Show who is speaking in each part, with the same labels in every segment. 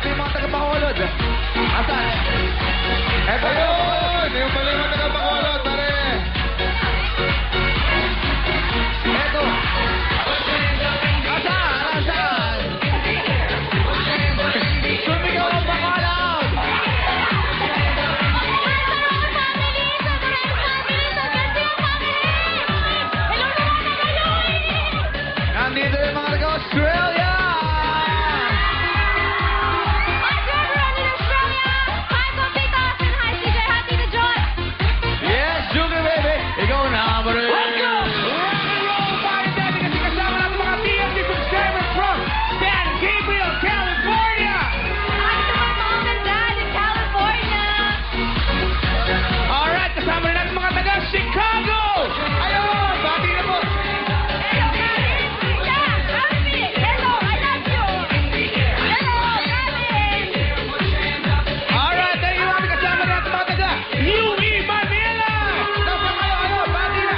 Speaker 1: natin yung mga taga-Bacolod. Asan? Eto yun! Yung pala yung mga taga-Bacolod, pare! Eto! Asan? Sumigaw ang Bacolod! Nandito yung mga taga-Australia! Yes, Sugar Baby! Ikaw na, pare!
Speaker 2: Let's go! Rock and roll party natin kasi kasama natin mga TFC subscribers from San Gabriel, California! Alright, kasama rin natin mga taga Chicago! Ayun! Bati na po! Alright, thank you mami. Kasama rin natin mga taga UE Manila! Nasa kayo, ano? Bati na!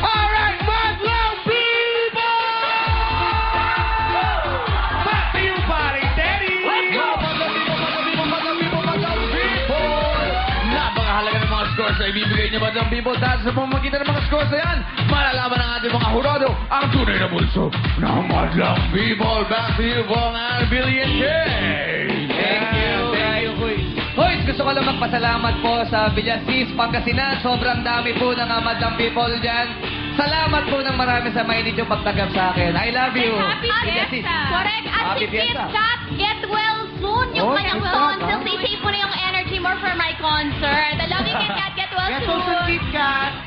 Speaker 2: Alright, Madlaw people! Back to you, Paring Teddy!
Speaker 1: Let's go! Napakahalaga ng mga scores na ibibigay niyo, Madlang People. Dahil sa pamamagitan ng mga scores na yan, malalaman ng ating mga hurado ang tunay na bulso ng Madlang People. Back to you, Bong, Billy, and Jay.
Speaker 3: Thank you. Hoy, gusto ko lang magpasalamat po sa Villasis, Pangasinan. Sobrang dami po ng Madlang People dyan. Salamat po ng marami sa mainit yung pagtanggap sa akin. I love you.
Speaker 4: Happy
Speaker 3: Villasis.
Speaker 4: Fiesta! Correct. At
Speaker 3: Happy
Speaker 4: si Kit
Speaker 3: Fiesta.
Speaker 4: Kat, get well soon. Yung
Speaker 3: Oh,
Speaker 4: kanyang
Speaker 3: Kit Kat,
Speaker 4: concert. Save mo na yung energy more for my concert. I love you, Kit Kat. Get well soon.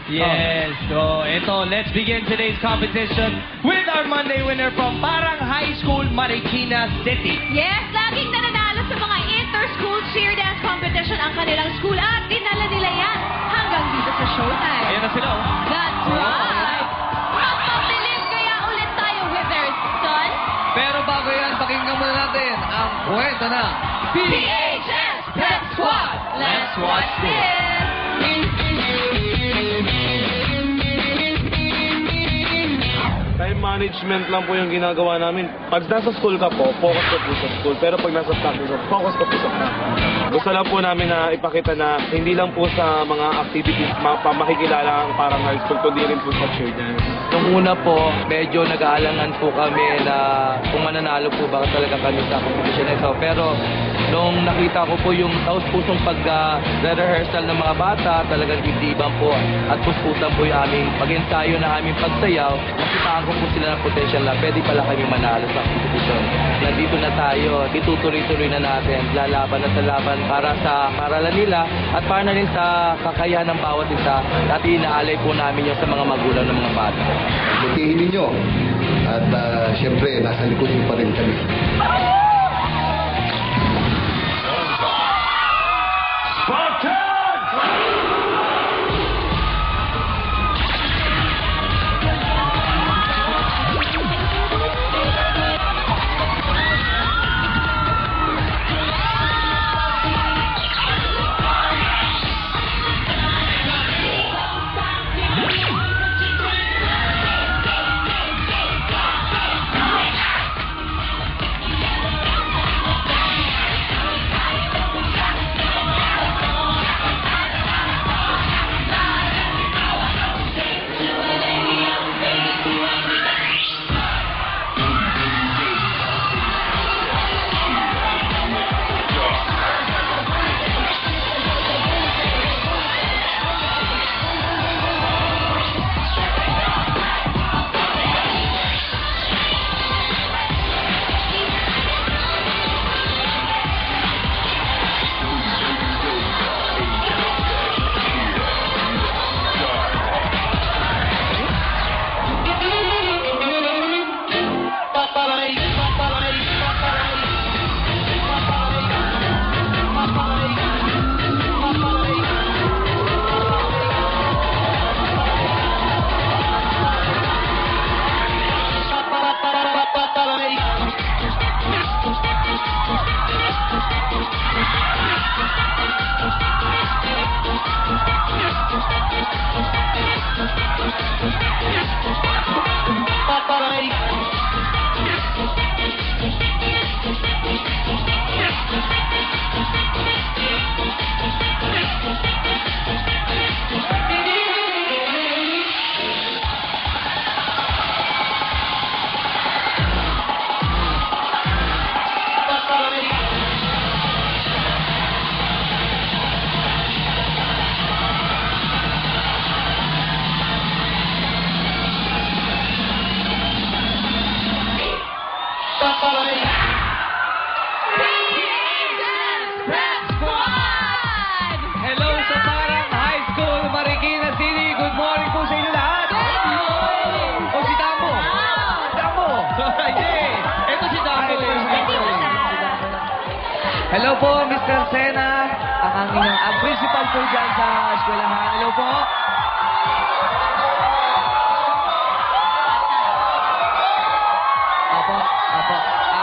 Speaker 5: Yes. So, ito, let's begin today's competition with our Monday winner from Parang High School, Marikina City.
Speaker 4: Yes, laging nananalo sa mga inter-school cheer dance competition ang kanilang school at dinala nila yan hanggang dito sa showtime.
Speaker 5: Ayan na sila, oh.
Speaker 4: That's right. Magpabilis kaya ulit tayo, Witherspoon.
Speaker 3: Pero bago yan, pakinggan muna natin ang kwento ng
Speaker 4: PHS Pep Squad. Let's watch this.
Speaker 6: Time management lang po yung ginagawa namin. Pag nasa school ka po, focus ka po sa school. Pero pag nasa practice, focus ka po sa practice. Gusto lang po namin na ipakita na hindi lang po sa mga activities makikilala ang parang high school, kundi rin po sa cheer dance.
Speaker 7: Nung una po, medyo nag-aalangan po kami na kung mananalo po ba talaga kami sa competition ito. Pero nung nakita ko po yung taus-pusong pag-rehearsal ng mga bata, talagang dibdiban po at puspusan po yung aming pag-ensayo na aming pagsayaw, nakitaan ko po sila ng potential na pwede pala kami manalo sa competition. Nandito na tayo, itutuloy-tuloy na natin, lalaban at lalaban para sa paralan nila at para na rin sa kakayahan ng bawat isa at inaalay po namin yun sa mga magulang ng mga bata.
Speaker 8: Butihin ninyo. At syempre, nasa likod niyo pa rin kami.
Speaker 3: Hello po, Mr. Sena. Ang aming principal po dyan sa eskwelahan. Hello po. Opo.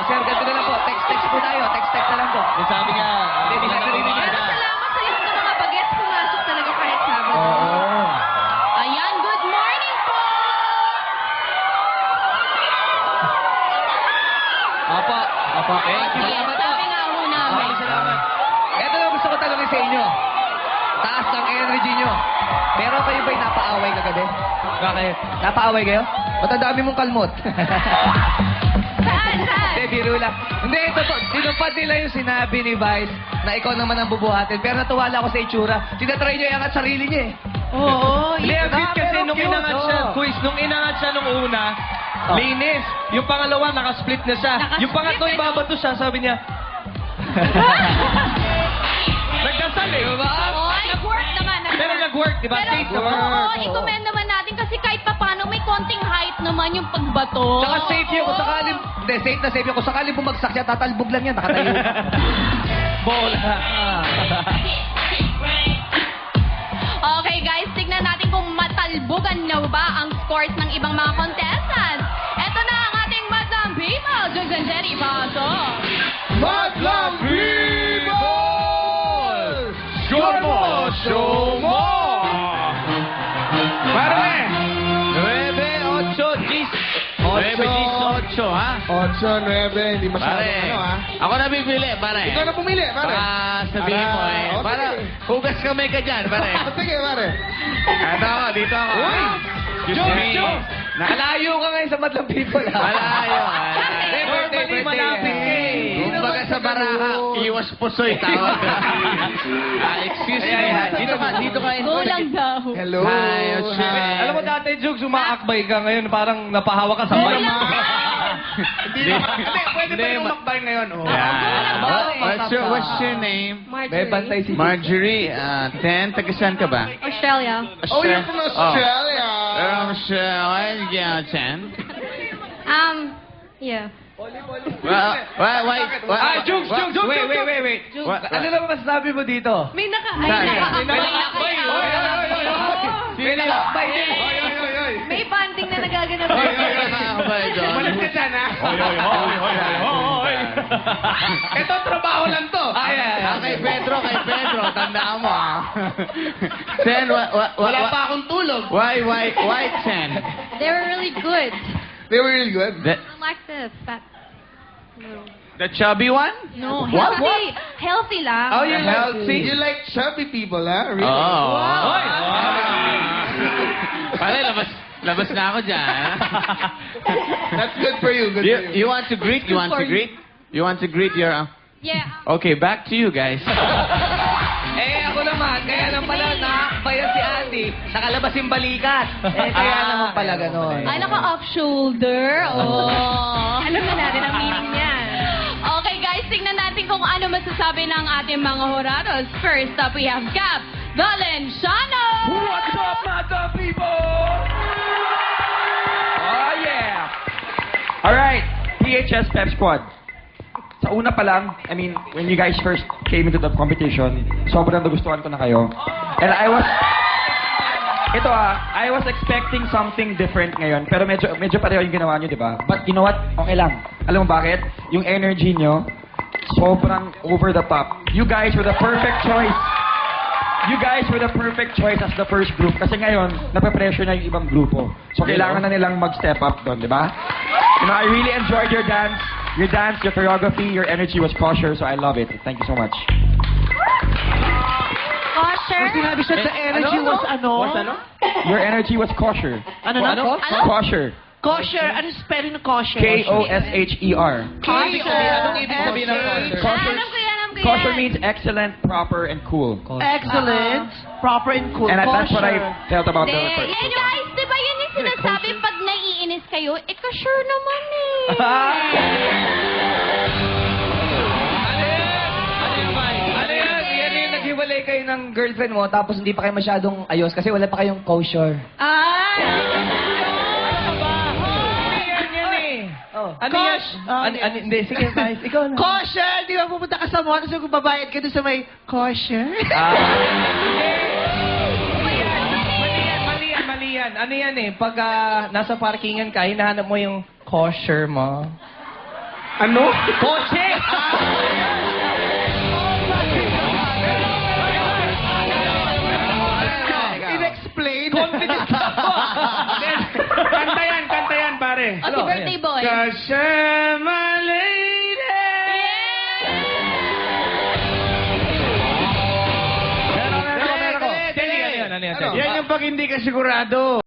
Speaker 3: Sir, ganito na lang po. Text po tayo. Text na lang po.
Speaker 5: Yung sabi niya,
Speaker 3: Hindi na narinig
Speaker 4: Pero
Speaker 3: niya.
Speaker 4: salamat sa lahat ng mga bagets. Pumasok talaga kahit Sabado.
Speaker 3: Oo.
Speaker 4: Ayan, good morning po!
Speaker 3: Opo. Thank you. Salamat po.
Speaker 4: Sabi nga ho namin.
Speaker 3: Salamat. Ito lang gusto ko tanongin sa inyo. Taas ng energy nyo. Pero kayo ba'y napaaway kagabi?
Speaker 5: bakit?
Speaker 3: Napaaway kayo? Ba't ang dami mong kalmot?
Speaker 4: Saan?
Speaker 3: Hindi, biro lang. Hindi, tinupad nila yung sinabi ni Vice na ikaw naman ang bubuhatin. Pero natuwa lang ako sa itsura. Tinatry niya iangat sarili niya eh.
Speaker 4: Oo.
Speaker 5: Hindi, ang cute kasi
Speaker 3: pero
Speaker 5: nung
Speaker 3: cute,
Speaker 5: inangat siya,
Speaker 3: oh.
Speaker 5: quiz, nung inangat siya nung una, linis. Yung pangalawa, nakasplit na siya.
Speaker 4: Nakasplit,
Speaker 5: Yung pangatlo,
Speaker 4: eh, no?
Speaker 5: ibabato siya, sabi niya. Nagdasal eh.
Speaker 4: Oo, nag-work naman.
Speaker 5: Pero nag-work, di ba?
Speaker 4: Pero,
Speaker 5: Safe naman.
Speaker 4: oo, i-commend naman natin kasi kahit papano may konting height naman yung pagbato.
Speaker 3: Tsaka safe yun. Kung sakaling, hindi, safe na safe yun. Kung sakaling bumagsak siya, tatalbog lang yan. Nakatayo.
Speaker 5: Bola.
Speaker 4: Okay guys, tignan natin kung matalbogan na ba ang scores ng ibang mga contestants. Ito na ang ating Madam People, Jugs and Jenny Pasok.
Speaker 1: Madlang People! Show mo! Pare! 9, 8, 10. 9, 10, 8, ha?
Speaker 8: 8, 9, hindi masyado
Speaker 1: Pare,
Speaker 8: ano ha.
Speaker 1: ako na pipili, pare.
Speaker 8: Ikaw na pumili, pare.
Speaker 1: Sabihin mo eh.
Speaker 8: Oh,
Speaker 1: Para,
Speaker 8: sige.
Speaker 1: hugas kamay ka dyan, pare.
Speaker 8: Sige, pare.
Speaker 1: Eto ako, dito ako.
Speaker 8: Uy!
Speaker 1: Excuse me.
Speaker 3: Nakalayo ka ngayon sa Madlang People, ha?
Speaker 1: Malayo.
Speaker 3: Birthday,
Speaker 5: malapit ka eh.
Speaker 1: Kumbaga sa baraka, iwas pusoy, tawag. Excuse me. Dito ka.
Speaker 4: Go lang daw.
Speaker 8: Hello.
Speaker 1: Hi, Oshie.
Speaker 5: Alam mo dati, Jugs, umaakbay ka ngayon, parang napahawa ka sa
Speaker 4: Go
Speaker 5: mic.
Speaker 4: lang
Speaker 8: Hindi naman. Hindi, pwede pa yung makbay ngayon. Oh.
Speaker 1: Yeah. What's your name?
Speaker 3: May bantay si
Speaker 1: Marjorie. 10. Taga saan ka ba?
Speaker 4: Australia.
Speaker 8: Oh, you're from Australia.
Speaker 1: Australia. 10.
Speaker 4: Yeah.
Speaker 1: Why?
Speaker 5: Jugs!
Speaker 3: Wait.
Speaker 1: What?
Speaker 3: Ano naman masasabi mo dito?
Speaker 4: May
Speaker 1: Saan?
Speaker 4: naka-akbay na kayo.
Speaker 3: May nakakbay din.
Speaker 4: May banding na nagaganap.
Speaker 8: Malas ka dyan, ha? Ito, trabaho lang to.
Speaker 1: Kay Pedro. Tandaan mo, ah. Sen,
Speaker 8: Wala pa akong tulog.
Speaker 1: Why 10?
Speaker 4: They were really good.
Speaker 8: They were really good.
Speaker 4: Like the fat. No.
Speaker 1: The chubby one?
Speaker 4: No,
Speaker 1: What?
Speaker 4: healthy. Healthy lang.
Speaker 8: Oh, you
Speaker 1: Healthy.
Speaker 8: You like chubby people, ha? Really?
Speaker 1: Oh.
Speaker 5: Oy!
Speaker 1: Pare, labas na ako dyan.
Speaker 8: That's good for you. Good for you.
Speaker 1: You want to greet? You want to greet your...
Speaker 4: Yeah.
Speaker 1: Okay, back to you guys.
Speaker 3: Ako naman, kaya lang pala nakakbayan si Andy, nakalabas yung balikat. Kaya naman pala gano'n.
Speaker 4: Ay, naka-off shoulder. Oh. Alam na natin ang meaning niyan. Okay, guys, tingnan natin kung ano masasabi ng ating mga jurados. First up, we have Gab Valenciano.
Speaker 5: What's up, Madlang People? Oh, yeah! Alright, PHS Pep Squad. Sa una pa lang, I mean, when you guys first came into the competition, sobrang nagustuhan ko na kayo. And I was expecting something different ngayon, pero medyo pareho yung ginawa nyo, di ba? But you know what? Okay lang. Alam mo bakit? Yung energy nyo, sobrang over the top. You guys were the perfect choice. You guys were the perfect choice as the first group. Kasi ngayon, nape-pressure na yung ibang grupo. So, kailangan na nilang mag-step up doon, di ba? You know, I really enjoyed your dance. Your dance, your choreography, your energy was kosher, so I love it. Thank you so much.
Speaker 4: Kosher.
Speaker 2: Sinabi siya, the energy was ano?
Speaker 5: Your energy was kosher.
Speaker 2: Ano na?
Speaker 5: Kosher.
Speaker 2: Kosher. Ano spelling ng kosher?
Speaker 5: K-O-S-H-E-R.
Speaker 3: Anong ibig sabihin ng kosher?
Speaker 4: Alam ko yan.
Speaker 5: Kosher means excellent, proper, and cool.
Speaker 2: Excellent, proper and cool.
Speaker 5: And that's what I
Speaker 2: Kosher.
Speaker 5: felt about the
Speaker 4: Yan, guys, di ba yan yung sinasabi pag naiinis kayo? Sure naman eh.
Speaker 3: Ano yan yung naghiwalay kayo ng girlfriend mo, tapos hindi pa kayo masyadong ayos kasi wala pa kayong kosher.
Speaker 4: Ay!
Speaker 3: Oh. Ano yan?
Speaker 9: Kosh!
Speaker 3: Hindi, sige, guys. Ikaw na.
Speaker 9: Kosher! Di ba pupunta ka sa mall, tapos babayad ka doon sa may kosher?
Speaker 3: Mali yan. Ano yan eh? Pag nasa parkingan ka, hinahanap mo yung kosher mo.
Speaker 2: Ano?
Speaker 3: Kotse!
Speaker 9: In-explain.
Speaker 3: Confident ako.
Speaker 2: Kanta yan, pare.
Speaker 4: Happy birthday, boy.
Speaker 2: Kasama lady.
Speaker 3: Ano yan?
Speaker 2: Yan yung pag hindi ka sigurado.